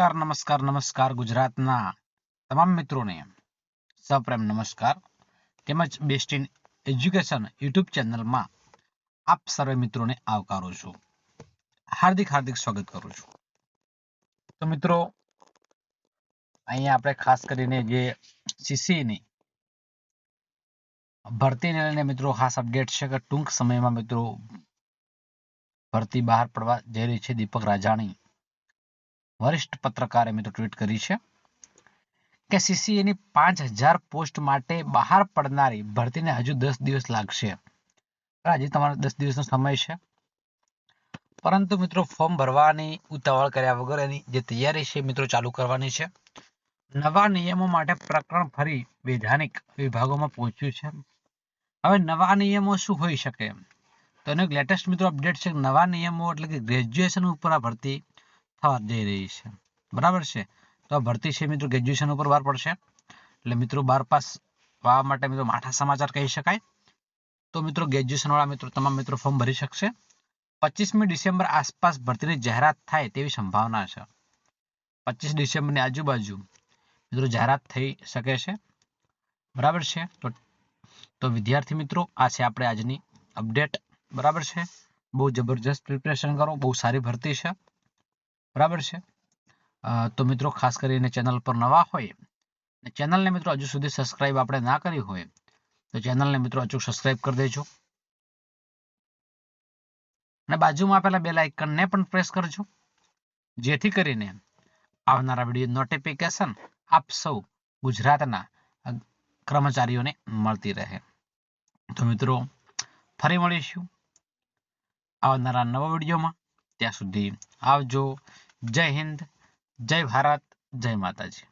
નમસ્કાર નમસ્કાર નમસ્કાર ગુજરાતના તમામ મિત્રોને સપ્રેમ નમસ્કાર તેમજ બેસ્ટ ઇન એજ્યુકેશન યુટ્યુબ ચેનલમાં આપ સર્વે મિત્રોને આવકારું છું. હાર્દિક સ્વાગત કરું છું. તો મિત્રો અહીંયા આપણે ખાસ કરીને જે સીસીની ભરતીને લઈને મિત્રો ખાસ અપડેટ છે કે ટૂંક સમયમાં મિત્રો ભરતી બહાર પડવા જઈ રહી છે. દીપક રાજાણી વરિષ્ઠ પત્રકારે મિત્રો ટ્વીટ કરી છે કે સીસીએની 5000 પોસ્ટ માટે બહાર પડનારી ભરતીને હજુ 10 દિવસ લાગશે. હજી તમારો 10 દિવસનો સમય છે, પરંતુ મિત્રો ફોર્મ ભરવાની ઉતાવળ કર્યા વગર એની જે તૈયારી છે મિત્રો ચાલુ કરવાની છે. નવા નિયમો માટે પ્રકરણ ફરી વૈધાનિક વિભાગોમાં પહોંચ્યું છે. હવે નવા નિયમો શું હોઈ શકે? તો એનો એક લેટેસ્ટ મિત્રો અપડેટ છે. નવા નિયમો એટલે કે ગ્રેજ્યુએશન ઉપર આ ભરતી થવા જઈ રહી છે. બરાબર છે. તો આ ભરતી છે મિત્રો ગ્રેજ્યુએશન ઉપર બહાર પડશે. એટલે મિત્રો 12 પાસ થવા માટે મિત્રો માઠા સમાચાર કહી શકાય. તો મિત્રો ગ્રેજ્યુએશન વાળા મિત્રો તમામ મિત્રો ફોર્મ ભરી શકશે. 25મી ડિસેમ્બર આસપાસ ભરતીની જાહેરાત થાય તેવી સંભાવના છે. 25 ડિસેમ્બરની આજુબાજુ મિત્રો જાહેરાત થઈ શકે છે. બરાબર છે. તો વિદ્યાર્થી મિત્રો આ છે આપણે આજની અપડેટ. બરાબર છે. બહુ જબરજસ્ત પ્રિપેરેશન કરો, બહુ સારી ભરતી છે. બરાબર છે. તો મિત્રો ખાસ કરીને ચેનલ પર નવા હોય, ચેનલને મિત્રો હજુ સુધી સબસ્ક્રાઇબ આપણે ના કરી હોય તો ચેનલને મિત્રો અચૂક સબસ્ક્રાઇબ કરી દેજો અને બાજુમાં આપેલા બેલ આઇકનને પણ પ્રેસ કરજો, જેથી કરીને આવનારા વિડીયો નોટિફિકેશન આપ સૌ ગુજરાતના કર્મચારીઓને મળતી રહે. તો મિત્રો ફરી મળીશું આવનારા નવા વિડીયોમાં. ત્યાં સુધી આવજો. જય હિન્દ, જય ભારત, જય માતાજી.